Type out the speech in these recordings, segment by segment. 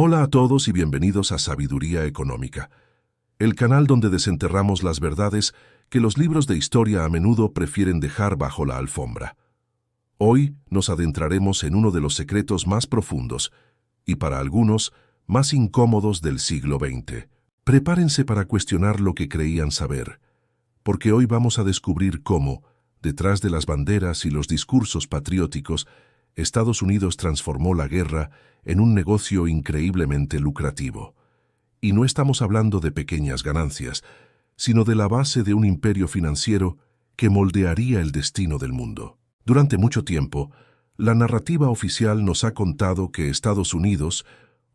Hola a todos y bienvenidos a Sabiduría Económica, el canal donde desenterramos las verdades que los libros de historia a menudo prefieren dejar bajo la alfombra. Hoy nos adentraremos en uno de los secretos más profundos y para algunos más incómodos del siglo XX. Prepárense para cuestionar lo que creían saber, porque hoy vamos a descubrir cómo, detrás de las banderas y los discursos patrióticos, Estados Unidos transformó la guerra en un negocio increíblemente lucrativo. Y no estamos hablando de pequeñas ganancias, sino de la base de un imperio financiero que moldearía el destino del mundo. Durante mucho tiempo, la narrativa oficial nos ha contado que Estados Unidos,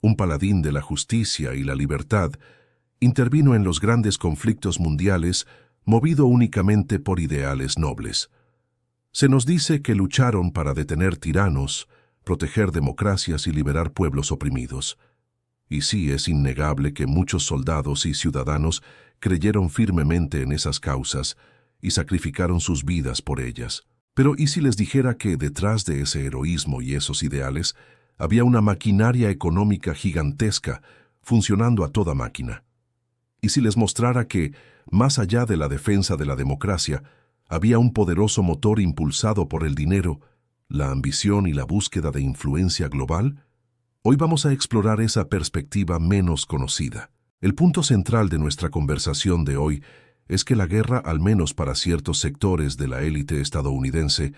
un paladín de la justicia y la libertad, intervino en los grandes conflictos mundiales movido únicamente por ideales nobles. Se nos dice que lucharon para detener tiranos, proteger democracias y liberar pueblos oprimidos. Y sí, es innegable que muchos soldados y ciudadanos creyeron firmemente en esas causas y sacrificaron sus vidas por ellas. Pero ¿y si les dijera que detrás de ese heroísmo y esos ideales había una maquinaria económica gigantesca funcionando a toda máquina? ¿Y si les mostrara que, más allá de la defensa de la democracia, había un poderoso motor impulsado por el dinero, la ambición y la búsqueda de influencia global? Hoy vamos a explorar esa perspectiva menos conocida. El punto central de nuestra conversación de hoy es que la guerra, al menos para ciertos sectores de la élite estadounidense,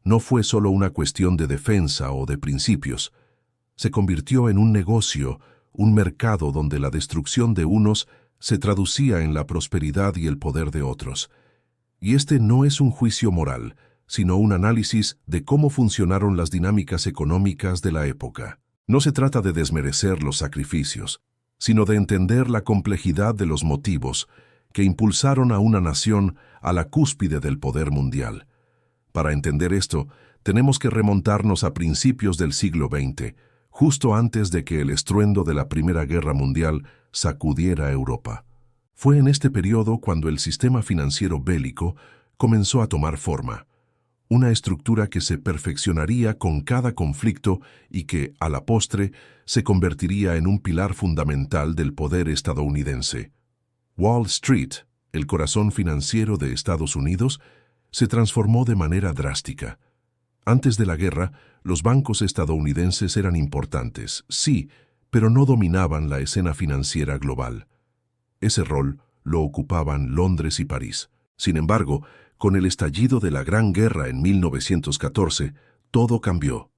no fue solo una cuestión de defensa o de principios. Se convirtió en un negocio, un mercado donde la destrucción de unos se traducía en la prosperidad y el poder de otros. Y este no es un juicio moral, sino un análisis de cómo funcionaron las dinámicas económicas de la época. No se trata de desmerecer los sacrificios, sino de entender la complejidad de los motivos que impulsaron a una nación a la cúspide del poder mundial. Para entender esto, tenemos que remontarnos a principios del siglo XX, justo antes de que el estruendo de la Primera Guerra Mundial sacudiera a Europa. Fue en este periodo cuando el sistema financiero bélico comenzó a tomar forma, una estructura que se perfeccionaría con cada conflicto y que, a la postre, se convertiría en un pilar fundamental del poder estadounidense. Wall Street, el corazón financiero de Estados Unidos, se transformó de manera drástica. Antes de la guerra, los bancos estadounidenses eran importantes, sí, pero no dominaban la escena financiera global. Ese rol lo ocupaban Londres y París. Sin embargo, con el estallido de la Gran Guerra en 1914, todo cambió.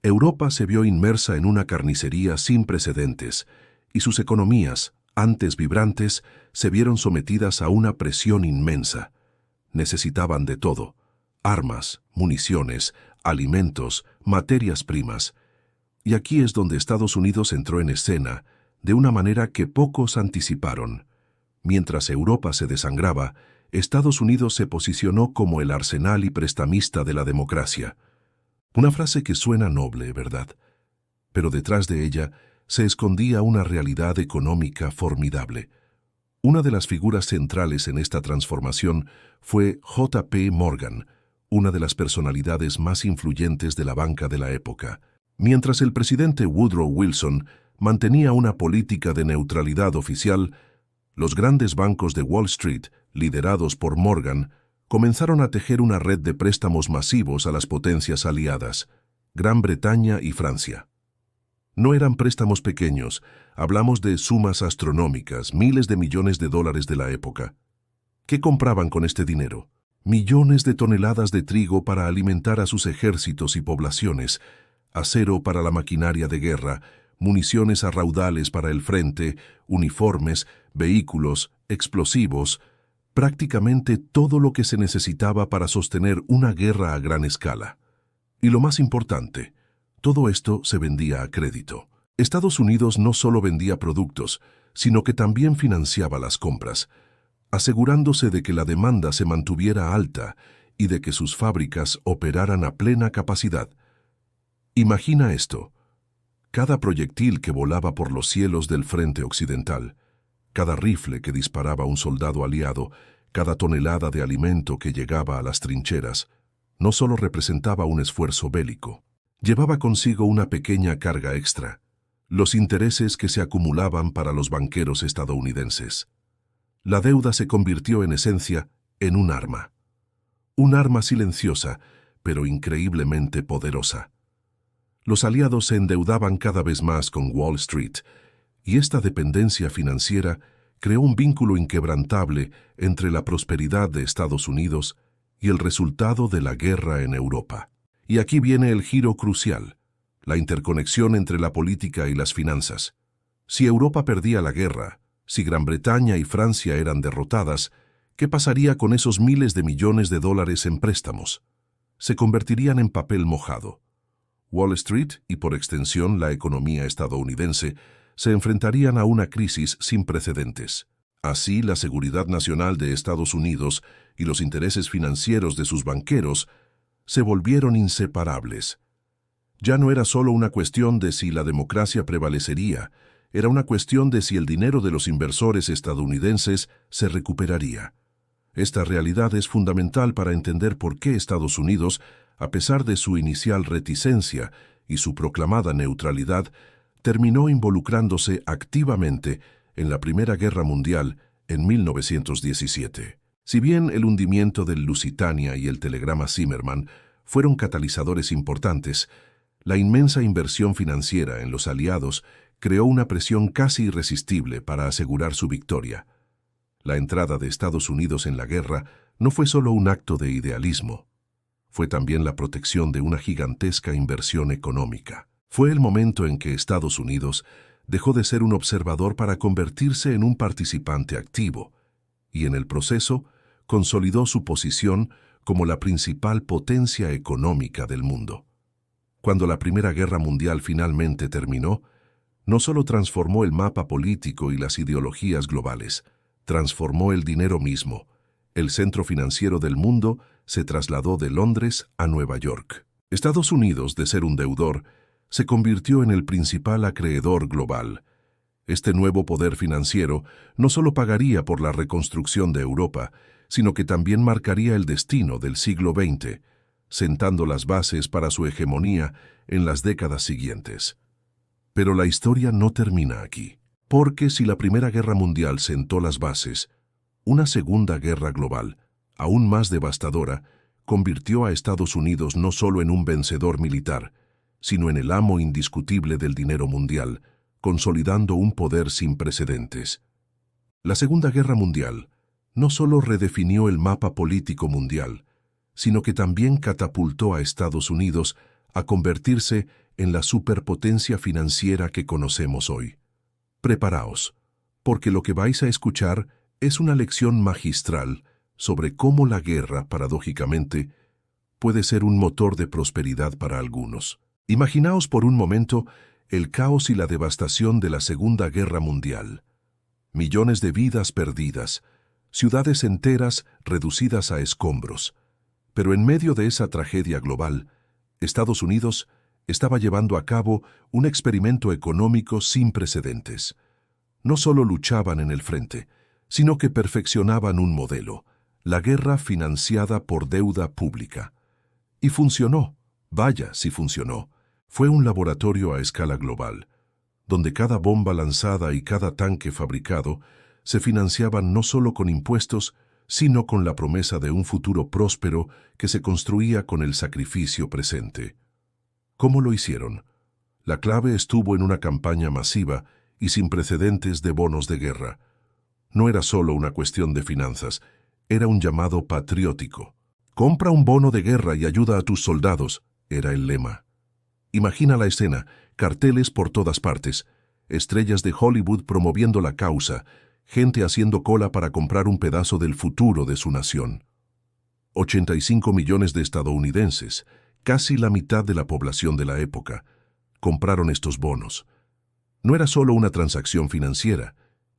Europa se vio inmersa en una carnicería sin precedentes, y sus economías, antes vibrantes, se vieron sometidas a una presión inmensa. Necesitaban de todo: armas, municiones, alimentos, materias primas. Y aquí es donde Estados Unidos entró en escena, de una manera que pocos anticiparon. Mientras Europa se desangraba, Estados Unidos se posicionó como el arsenal y prestamista de la democracia. Una frase que suena noble, ¿verdad? Pero detrás de ella se escondía una realidad económica formidable. Una de las figuras centrales en esta transformación fue J. P. Morgan, una de las personalidades más influyentes de la banca de la época. Mientras el presidente Woodrow Wilson mantenía una política de neutralidad oficial, los grandes bancos de Wall Street, liderados por Morgan, comenzaron a tejer una red de préstamos masivos a las potencias aliadas, Gran Bretaña y Francia. No eran préstamos pequeños, hablamos de sumas astronómicas, miles de millones de dólares de la época. ¿Qué compraban con este dinero? Millones de toneladas de trigo para alimentar a sus ejércitos y poblaciones, acero para la maquinaria de guerra, municiones a raudales para el frente, uniformes, vehículos, explosivos, prácticamente todo lo que se necesitaba para sostener una guerra a gran escala. Y lo más importante, todo esto se vendía a crédito. Estados Unidos no solo vendía productos, sino que también financiaba las compras, asegurándose de que la demanda se mantuviera alta y de que sus fábricas operaran a plena capacidad. Imagina esto: cada proyectil que volaba por los cielos del frente occidental, cada rifle que disparaba a un soldado aliado, cada tonelada de alimento que llegaba a las trincheras, no solo representaba un esfuerzo bélico, llevaba consigo una pequeña carga extra, los intereses que se acumulaban para los banqueros estadounidenses. La deuda se convirtió en esencia en un arma silenciosa, pero increíblemente poderosa. Los aliados se endeudaban cada vez más con Wall Street, y esta dependencia financiera creó un vínculo inquebrantable entre la prosperidad de Estados Unidos y el resultado de la guerra en Europa. Y aquí viene el giro crucial, la interconexión entre la política y las finanzas. Si Europa perdía la guerra, si Gran Bretaña y Francia eran derrotadas, ¿qué pasaría con esos miles de millones de dólares en préstamos? Se convertirían en papel mojado. Wall Street, y por extensión la economía estadounidense, se enfrentarían a una crisis sin precedentes. Así, la seguridad nacional de Estados Unidos y los intereses financieros de sus banqueros se volvieron inseparables. Ya no era solo una cuestión de si la democracia prevalecería, era una cuestión de si el dinero de los inversores estadounidenses se recuperaría. Esta realidad es fundamental para entender por qué Estados Unidos, a pesar de su inicial reticencia y su proclamada neutralidad, terminó involucrándose activamente en la Primera Guerra Mundial en 1917. Si bien el hundimiento del Lusitania y el telegrama Zimmerman fueron catalizadores importantes, la inmensa inversión financiera en los aliados creó una presión casi irresistible para asegurar su victoria. La entrada de Estados Unidos en la guerra no fue solo un acto de idealismo, fue también la protección de una gigantesca inversión económica. Fue el momento en que Estados Unidos dejó de ser un observador para convertirse en un participante activo, y en el proceso consolidó su posición como la principal potencia económica del mundo. Cuando la Primera Guerra Mundial finalmente terminó, no solo transformó el mapa político y las ideologías globales, transformó el dinero mismo. El centro financiero del mundo se trasladó de Londres a Nueva York. Estados Unidos, de ser un deudor, se convirtió en el principal acreedor global. Este nuevo poder financiero no solo pagaría por la reconstrucción de Europa, sino que también marcaría el destino del siglo XX, sentando las bases para su hegemonía en las décadas siguientes. Pero la historia no termina aquí, porque si la Primera Guerra Mundial sentó las bases, una Segunda Guerra Global, aún más devastadora, convirtió a Estados Unidos no solo en un vencedor militar, sino en el amo indiscutible del dinero mundial, consolidando un poder sin precedentes. La Segunda Guerra Mundial no solo redefinió el mapa político mundial, sino que también catapultó a Estados Unidos a convertirse en la superpotencia financiera que conocemos hoy. Preparaos, porque lo que vais a escuchar es una lección magistral sobre cómo la guerra, paradójicamente, puede ser un motor de prosperidad para algunos. Imaginaos por un momento el caos y la devastación de la Segunda Guerra Mundial. Millones de vidas perdidas, ciudades enteras reducidas a escombros. Pero en medio de esa tragedia global, Estados Unidos estaba llevando a cabo un experimento económico sin precedentes. No solo luchaban en el frente, sino que perfeccionaban un modelo, la guerra financiada por deuda pública. Y funcionó, vaya si funcionó. Fue un laboratorio a escala global, donde cada bomba lanzada y cada tanque fabricado se financiaban no solo con impuestos, sino con la promesa de un futuro próspero que se construía con el sacrificio presente. ¿Cómo lo hicieron? La clave estuvo en una campaña masiva y sin precedentes de bonos de guerra. No era solo una cuestión de finanzas, era un llamado patriótico. «Compra un bono de guerra y ayuda a tus soldados», era el lema. Imagina la escena, carteles por todas partes, estrellas de Hollywood promoviendo la causa, gente haciendo cola para comprar un pedazo del futuro de su nación. 85 millones de estadounidenses, casi la mitad de la población de la época, compraron estos bonos. No era solo una transacción financiera,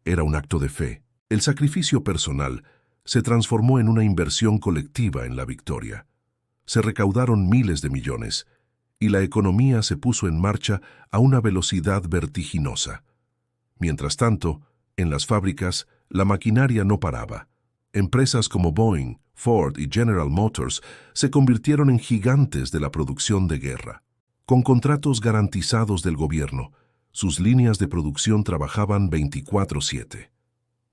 era un acto de fe. El sacrificio personal se transformó en una inversión colectiva en la victoria. Se recaudaron miles de millones, y la economía se puso en marcha a una velocidad vertiginosa. Mientras tanto, en las fábricas, la maquinaria no paraba. Empresas como Boeing, Ford y General Motors se convirtieron en gigantes de la producción de guerra. Con contratos garantizados del gobierno, Sus líneas de producción trabajaban 24/7.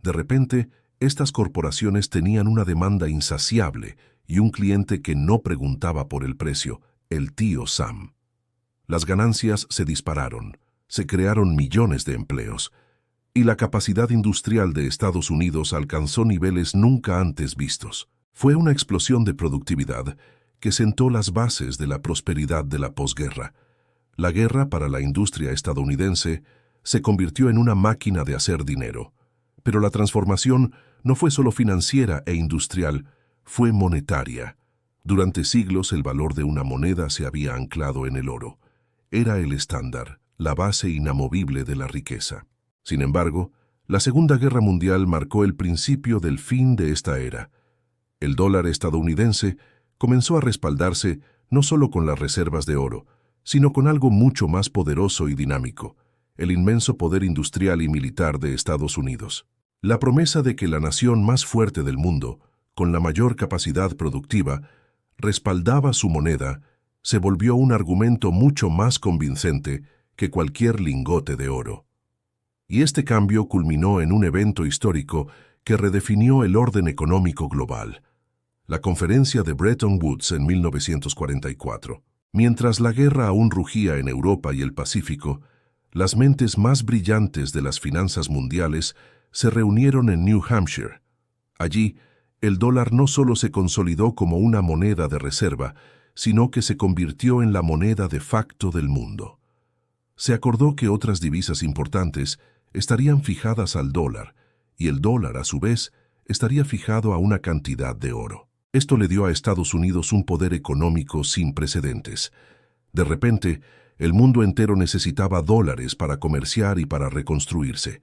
De repente, estas corporaciones tenían una demanda insaciable y un cliente que no preguntaba por el precio, el tío Sam. Las ganancias se dispararon, se crearon millones de empleos, y la capacidad industrial de Estados Unidos alcanzó niveles nunca antes vistos. Fue una explosión de productividad que sentó las bases de la prosperidad de la posguerra. La guerra para la industria estadounidense se convirtió en una máquina de hacer dinero. Pero la transformación no fue solo financiera e industrial, fue monetaria. Durante siglos el valor de una moneda se había anclado en el oro. Era el estándar, la base inamovible de la riqueza. Sin embargo, la Segunda Guerra Mundial marcó el principio del fin de esta era. El dólar estadounidense comenzó a respaldarse no solo con las reservas de oro, sino con algo mucho más poderoso y dinámico, el inmenso poder industrial y militar de Estados Unidos. La promesa de que la nación más fuerte del mundo, con la mayor capacidad productiva, respaldaba su moneda, se volvió un argumento mucho más convincente que cualquier lingote de oro. Y este cambio culminó en un evento histórico que redefinió el orden económico global, la Conferencia de Bretton Woods en 1944. Mientras la guerra aún rugía en Europa y el Pacífico, las mentes más brillantes de las finanzas mundiales se reunieron en New Hampshire. Allí, el dólar no solo se consolidó como una moneda de reserva, sino que se convirtió en la moneda de facto del mundo. Se acordó que otras divisas importantes estarían fijadas al dólar, y el dólar, a su vez, estaría fijado a una cantidad de oro. Esto le dio a Estados Unidos un poder económico sin precedentes. De repente, el mundo entero necesitaba dólares para comerciar y para reconstruirse.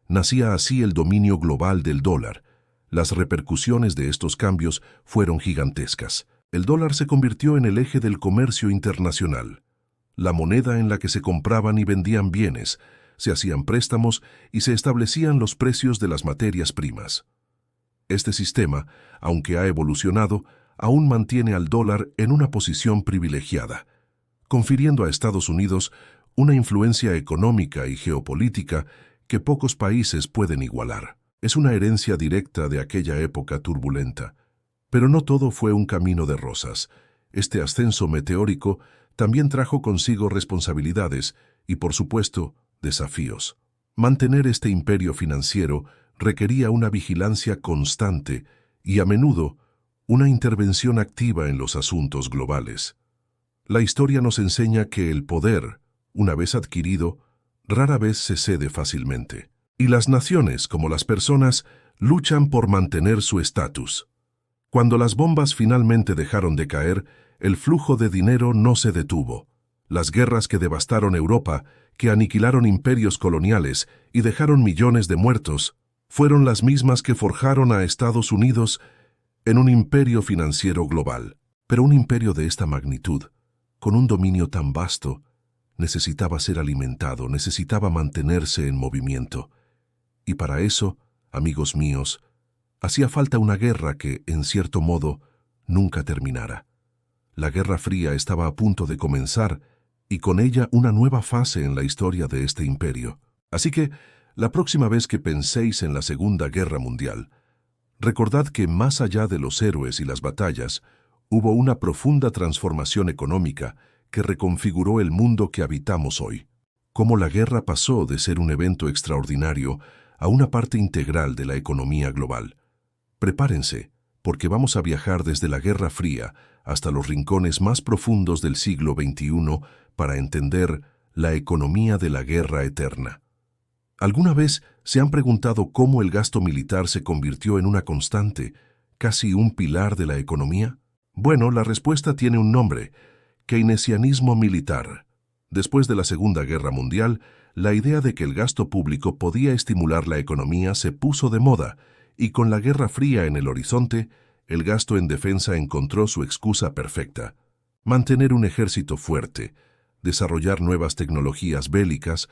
Nacía así el dominio global del dólar. Las repercusiones de estos cambios fueron gigantescas. El dólar se convirtió en el eje del comercio internacional, la moneda en la que se compraban y vendían bienes, se hacían préstamos y se establecían los precios de las materias primas. Este sistema, aunque ha evolucionado, aún mantiene al dólar en una posición privilegiada, confiriendo a Estados Unidos una influencia económica y geopolítica que pocos países pueden igualar. Es una herencia directa de aquella época turbulenta. Pero no todo fue un camino de rosas. Este ascenso meteórico también trajo consigo responsabilidades y, por supuesto, desafíos. Mantener este imperio financiero requería una vigilancia constante y, a menudo, una intervención activa en los asuntos globales. La historia nos enseña que el poder, una vez adquirido, rara vez se cede fácilmente. Y las naciones, como las personas, luchan por mantener su estatus. Cuando las bombas finalmente dejaron de caer, el flujo de dinero no se detuvo. Las guerras que devastaron Europa, que aniquilaron imperios coloniales y dejaron millones de muertos, fueron las mismas que forjaron a Estados Unidos en un imperio financiero global. Pero un imperio de esta magnitud, con un dominio tan vasto, necesitaba ser alimentado, necesitaba mantenerse en movimiento. Y para eso, amigos míos, hacía falta una guerra que, en cierto modo, nunca terminara. La Guerra Fría estaba a punto de comenzar y con ella una nueva fase en la historia de este imperio. Así que, la próxima vez que penséis en la Segunda Guerra Mundial, recordad que más allá de los héroes y las batallas, hubo una profunda transformación económica que reconfiguró el mundo que habitamos hoy. Cómo la guerra pasó de ser un evento extraordinario a una parte integral de la economía global. Prepárense, porque vamos a viajar desde la Guerra Fría hasta los rincones más profundos del siglo XXI para entender la economía de la guerra eterna. ¿Alguna vez se han preguntado cómo el gasto militar se convirtió en una constante, casi un pilar de la economía? Bueno, la respuesta tiene un nombre: keynesianismo militar. Después de la Segunda Guerra Mundial, la idea de que el gasto público podía estimular la economía se puso de moda, y con la Guerra Fría en el horizonte, el gasto en defensa encontró su excusa perfecta: mantener un ejército fuerte, desarrollar nuevas tecnologías bélicas.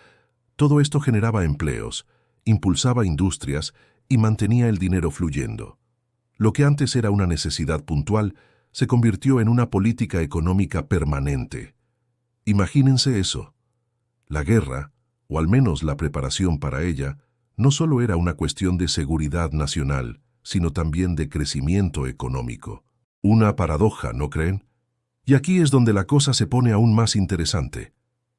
Todo esto generaba empleos, impulsaba industrias y mantenía el dinero fluyendo. Lo que antes era una necesidad puntual se convirtió en una política económica permanente. Imagínense eso. La guerra, o al menos la preparación para ella, no solo era una cuestión de seguridad nacional, sino también de crecimiento económico. Una paradoja, ¿no creen? Y aquí es donde la cosa se pone aún más interesante.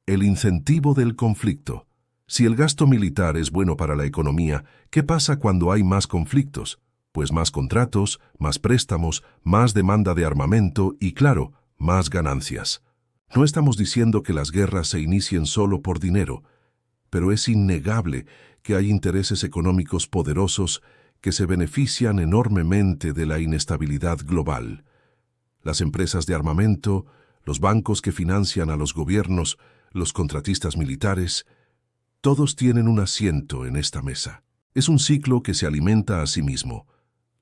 El incentivo del conflicto. Si el gasto militar es bueno para la economía, ¿qué pasa cuando hay más conflictos? Pues más contratos, más préstamos, más demanda de armamento y, claro, más ganancias. No estamos diciendo que las guerras se inicien solo por dinero, pero es innegable que hay intereses económicos poderosos que se benefician enormemente de la inestabilidad global. Las empresas de armamento, los bancos que financian a los gobiernos, los contratistas militares, todos tienen un asiento en esta mesa. Es un ciclo que se alimenta a sí mismo.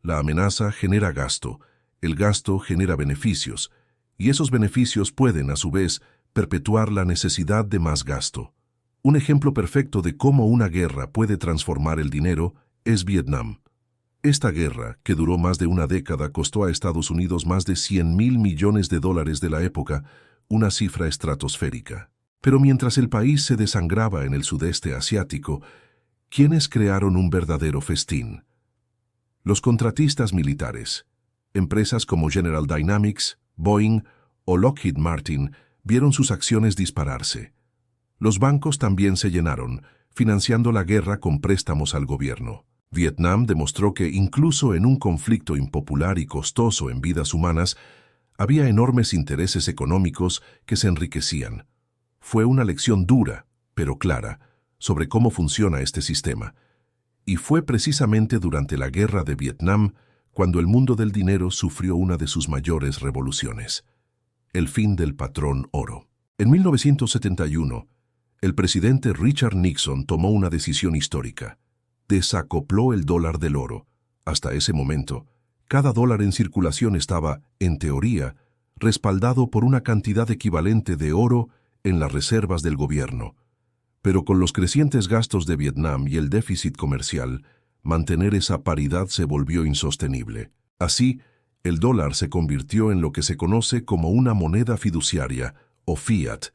La amenaza genera gasto, el gasto genera beneficios, y esos beneficios pueden, a su vez, perpetuar la necesidad de más gasto. Un ejemplo perfecto de cómo una guerra puede transformar el dinero es Vietnam. Esta guerra, que duró más de una década, costó a Estados Unidos más de $100.000 millones de la época, una cifra estratosférica. Pero mientras el país se desangraba en el sudeste asiático, ¿quiénes crearon un verdadero festín? Los contratistas militares. Empresas como General Dynamics, Boeing o Lockheed Martin vieron sus acciones dispararse. Los bancos también se llenaron, financiando la guerra con préstamos al gobierno. Vietnam demostró que incluso en un conflicto impopular y costoso en vidas humanas, había enormes intereses económicos que se enriquecían. Fue una lección dura, pero clara, sobre cómo funciona este sistema. Y fue precisamente durante la Guerra de Vietnam cuando el mundo del dinero sufrió una de sus mayores revoluciones: el fin del patrón oro. En 1971, el presidente Richard Nixon tomó una decisión histórica. Desacopló el dólar del oro. Hasta ese momento, cada dólar en circulación estaba, en teoría, respaldado por una cantidad equivalente de oro en las reservas del gobierno. Pero con los crecientes gastos de Vietnam y el déficit comercial, mantener esa paridad se volvió insostenible. Así, el dólar se convirtió en lo que se conoce como una moneda fiduciaria, o fiat.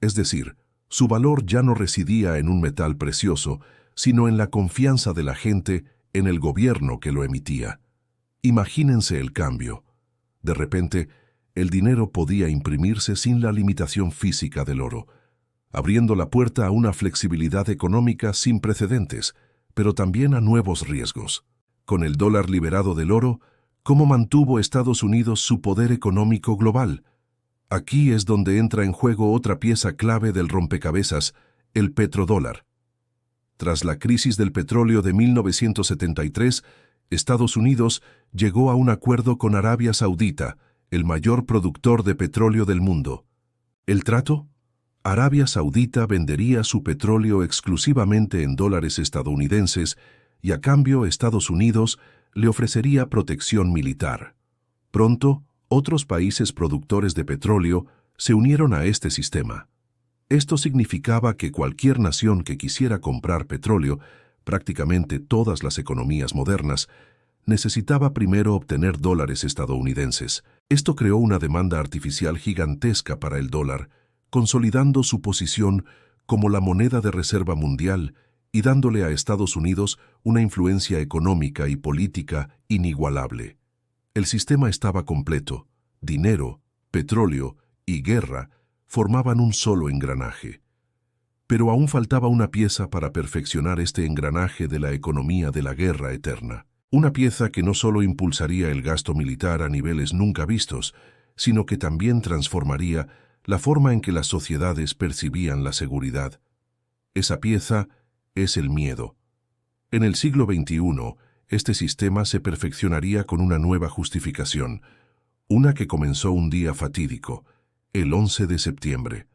Es decir, su valor ya no residía en un metal precioso, sino en la confianza de la gente en el gobierno que lo emitía. Imagínense el cambio. De repente, el dinero podía imprimirse sin la limitación física del oro, abriendo la puerta a una flexibilidad económica sin precedentes, pero también a nuevos riesgos. Con el dólar liberado del oro, ¿cómo mantuvo Estados Unidos su poder económico global? Aquí es donde entra en juego otra pieza clave del rompecabezas, el petrodólar. Tras la crisis del petróleo de 1973, Estados Unidos llegó a un acuerdo con Arabia Saudita, el mayor productor de petróleo del mundo. ¿El trato? Arabia Saudita vendería su petróleo exclusivamente en dólares estadounidenses y a cambio Estados Unidos le ofrecería protección militar. Pronto, otros países productores de petróleo se unieron a este sistema. Esto significaba que cualquier nación que quisiera comprar petróleo, prácticamente todas las economías modernas, necesitaba primero obtener dólares estadounidenses. Esto creó una demanda artificial gigantesca para el dólar, consolidando su posición como la moneda de reserva mundial y dándole a Estados Unidos una influencia económica y política inigualable. El sistema estaba completo. Dinero, petróleo y guerra formaban un solo engranaje. Pero aún faltaba una pieza para perfeccionar este engranaje de la economía de la guerra eterna. Una pieza que no solo impulsaría el gasto militar a niveles nunca vistos, sino que también transformaría la forma en que las sociedades percibían la seguridad. Esa pieza es el miedo. En el siglo XXI, este sistema se perfeccionaría con una nueva justificación, una que comenzó un día fatídico, el 11 de septiembre.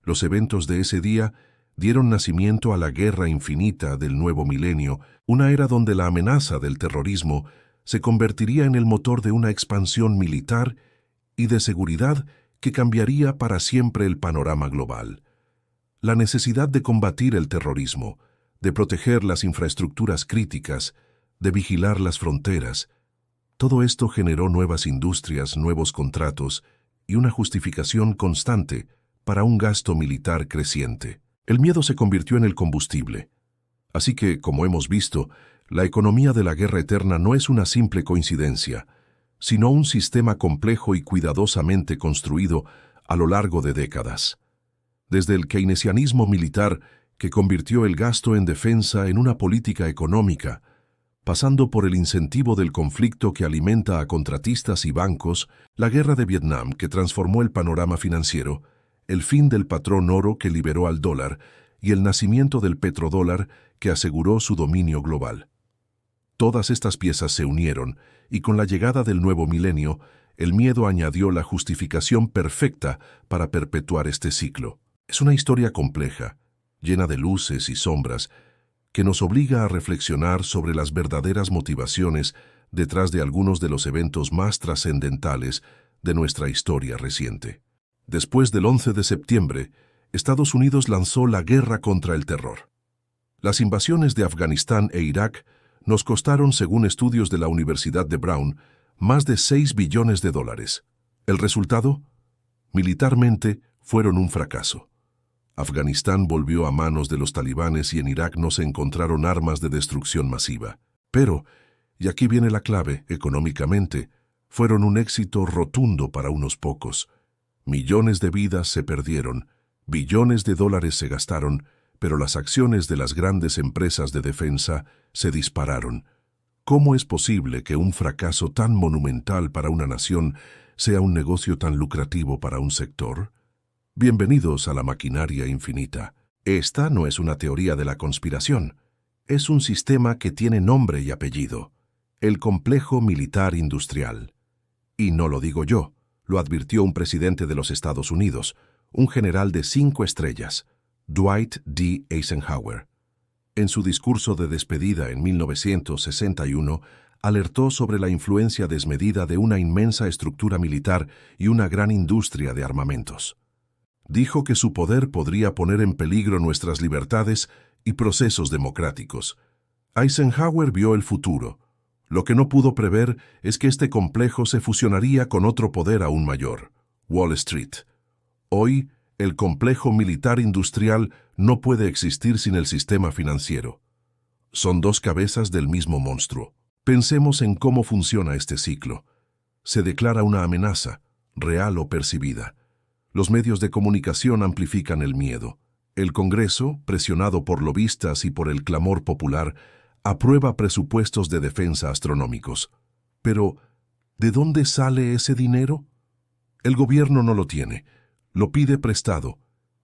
Los eventos de ese día dieron nacimiento a la guerra infinita del nuevo milenio, una era donde la amenaza del terrorismo se convertiría en el motor de una expansión militar y de seguridad que cambiaría para siempre el panorama global. La necesidad de combatir el terrorismo, de proteger las infraestructuras críticas, de vigilar las fronteras, todo esto generó nuevas industrias, nuevos contratos y una justificación constante para un gasto militar creciente. El miedo se convirtió en el combustible. Así que, como hemos visto, la economía de la guerra eterna no es una simple coincidencia, sino un sistema complejo y cuidadosamente construido a lo largo de décadas. Desde el keynesianismo militar, que convirtió el gasto en defensa en una política económica, pasando por el incentivo del conflicto que alimenta a contratistas y bancos, la guerra de Vietnam que transformó el panorama financiero, el fin del patrón oro que liberó al dólar y el nacimiento del petrodólar que aseguró su dominio global. Todas estas piezas se unieron y con la llegada del nuevo milenio, el miedo añadió la justificación perfecta para perpetuar este ciclo. Es una historia compleja, llena de luces y sombras, que nos obliga a reflexionar sobre las verdaderas motivaciones detrás de algunos de los eventos más trascendentales de nuestra historia reciente. Después del 11 de septiembre, Estados Unidos lanzó la guerra contra el terror. Las invasiones de Afganistán e Irak nos costaron, según estudios de la Universidad de Brown, más de $6 billones. ¿El resultado? Militarmente, fueron un fracaso. Afganistán volvió a manos de los talibanes y en Irak no se encontraron armas de destrucción masiva. Pero, y aquí viene la clave, económicamente, fueron un éxito rotundo para unos pocos. Millones de vidas se perdieron, billones de dólares se gastaron, pero las acciones de las grandes empresas de defensa se dispararon. ¿Cómo es posible que un fracaso tan monumental para una nación sea un negocio tan lucrativo para un sector? Bienvenidos a la maquinaria infinita. Esta no es una teoría de la conspiración. Es un sistema que tiene nombre y apellido. El complejo militar industrial. Y no lo digo yo, lo advirtió un presidente de los Estados Unidos, un general de 5 estrellas, Dwight D. Eisenhower. En su discurso de despedida en 1961, alertó sobre la influencia desmedida de una inmensa estructura militar y una gran industria de armamentos. Dijo que su poder podría poner en peligro nuestras libertades y procesos democráticos. Eisenhower vio el futuro. Lo que no pudo prever es que este complejo se fusionaría con otro poder aún mayor, Wall Street. Hoy, el complejo militar industrial no puede existir sin el sistema financiero. Son dos cabezas del mismo monstruo. Pensemos en cómo funciona este ciclo. Se declara una amenaza, real o percibida. Los medios de comunicación amplifican el miedo. El Congreso, presionado por lobistas y por el clamor popular, aprueba presupuestos de defensa astronómicos. Pero, ¿de dónde sale ese dinero? El gobierno no lo tiene, lo pide prestado,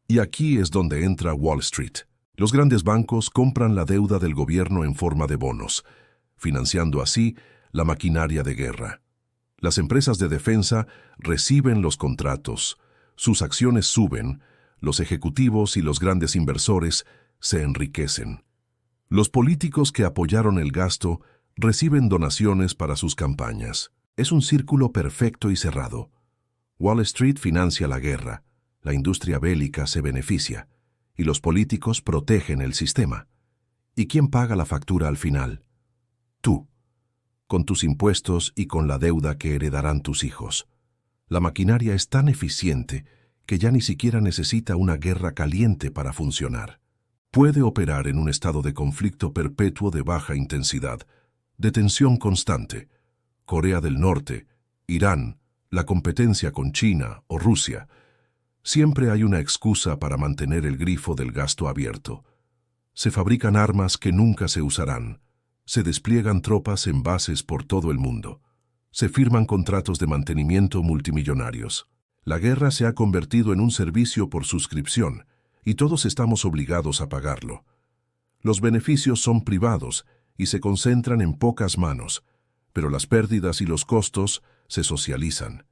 y aquí es donde entra Wall Street. Los grandes bancos compran la deuda del gobierno en forma de bonos, financiando así la maquinaria de guerra. Las empresas de defensa reciben los contratos, sus acciones suben, los ejecutivos y los grandes inversores se enriquecen. Los políticos que apoyaron el gasto reciben donaciones para sus campañas. Es un círculo perfecto y cerrado. Wall Street financia la guerra, la industria bélica se beneficia, y los políticos protegen el sistema. ¿Y quién paga la factura al final? Tú, con tus impuestos y con la deuda que heredarán tus hijos. La maquinaria es tan eficiente que ya ni siquiera necesita una guerra caliente para funcionar. Puede operar en un estado de conflicto perpetuo de baja intensidad, de tensión constante. Corea del Norte, Irán, la competencia con China o Rusia. Siempre hay una excusa para mantener el grifo del gasto abierto. Se fabrican armas que nunca se usarán. Se despliegan tropas en bases por todo el mundo. Se firman contratos de mantenimiento multimillonarios. La guerra se ha convertido en un servicio por suscripción y todos estamos obligados a pagarlo. Los beneficios son privados y se concentran en pocas manos, pero las pérdidas y los costos se socializan.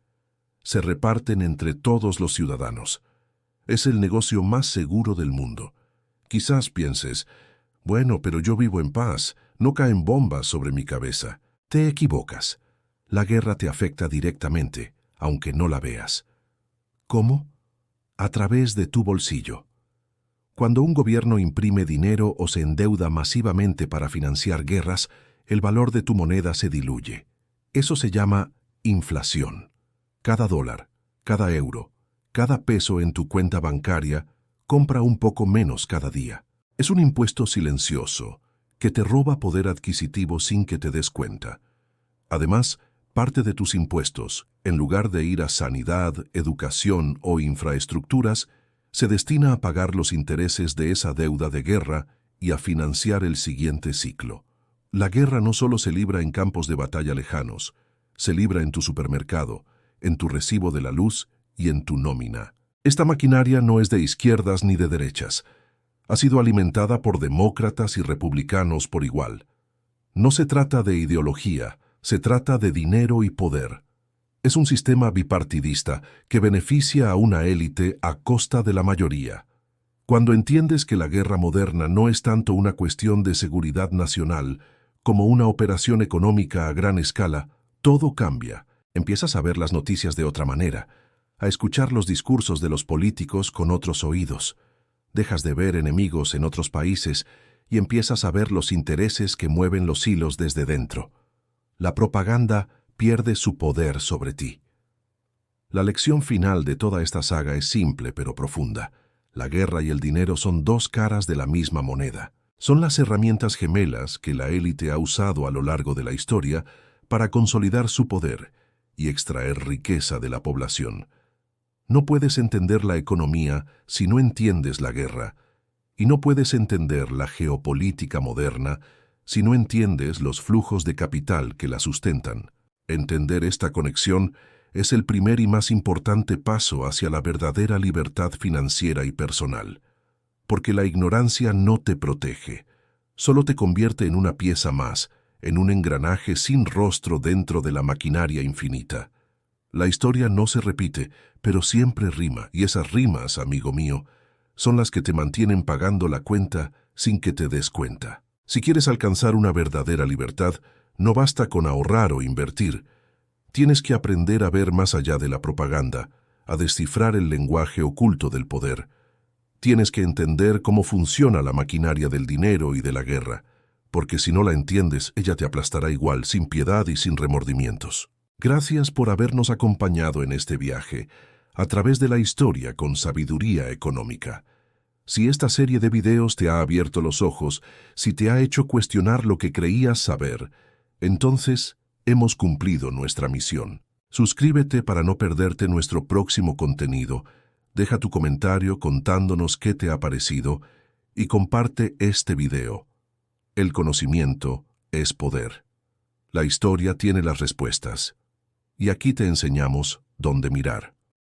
Se reparten entre todos los ciudadanos. Es el negocio más seguro del mundo. Quizás pienses, bueno, pero yo vivo en paz, no caen bombas sobre mi cabeza. Te equivocas. La guerra te afecta directamente, aunque no la veas. ¿Cómo? A través de tu bolsillo. Cuando un gobierno imprime dinero o se endeuda masivamente para financiar guerras, el valor de tu moneda se diluye. Eso se llama inflación. Cada dólar, cada euro, cada peso en tu cuenta bancaria compra un poco menos cada día. Es un impuesto silencioso que te roba poder adquisitivo sin que te des cuenta. Además, parte de tus impuestos, en lugar de ir a sanidad, educación o infraestructuras, se destina a pagar los intereses de esa deuda de guerra y a financiar el siguiente ciclo. La guerra no solo se libra en campos de batalla lejanos, se libra en tu supermercado, en tu recibo de la luz y en tu nómina. Esta maquinaria no es de izquierdas ni de derechas. Ha sido alimentada por demócratas y republicanos por igual. No se trata de ideología, se trata de dinero y poder. Es un sistema bipartidista que beneficia a una élite a costa de la mayoría. Cuando entiendes que la guerra moderna no es tanto una cuestión de seguridad nacional como una operación económica a gran escala, todo cambia. Empiezas a ver las noticias de otra manera, a escuchar los discursos de los políticos con otros oídos. Dejas de ver enemigos en otros países y empiezas a ver los intereses que mueven los hilos desde dentro. La propaganda pierde su poder sobre ti. La lección final de toda esta saga es simple pero profunda. La guerra y el dinero son dos caras de la misma moneda. Son las herramientas gemelas que la élite ha usado a lo largo de la historia para consolidar su poder y extraer riqueza de la población. No puedes entender la economía si no entiendes la guerra, y no puedes entender la geopolítica moderna si no entiendes los flujos de capital que la sustentan. Entender esta conexión es el primer y más importante paso hacia la verdadera libertad financiera y personal. Porque la ignorancia no te protege, solo te convierte en una pieza más, en un engranaje sin rostro dentro de la maquinaria infinita. La historia no se repite, pero siempre rima, y esas rimas, amigo mío, son las que te mantienen pagando la cuenta sin que te des cuenta. Si quieres alcanzar una verdadera libertad, no basta con ahorrar o invertir. Tienes que aprender a ver más allá de la propaganda, a descifrar el lenguaje oculto del poder. Tienes que entender cómo funciona la maquinaria del dinero y de la guerra, porque si no la entiendes, ella te aplastará igual, sin piedad y sin remordimientos. Gracias por habernos acompañado en este viaje, a través de la historia con sabiduría económica. Si esta serie de videos te ha abierto los ojos, si te ha hecho cuestionar lo que creías saber, entonces hemos cumplido nuestra misión. Suscríbete para no perderte nuestro próximo contenido, deja tu comentario contándonos qué te ha parecido y comparte este video. El conocimiento es poder. La historia tiene las respuestas. Y aquí te enseñamos dónde mirar.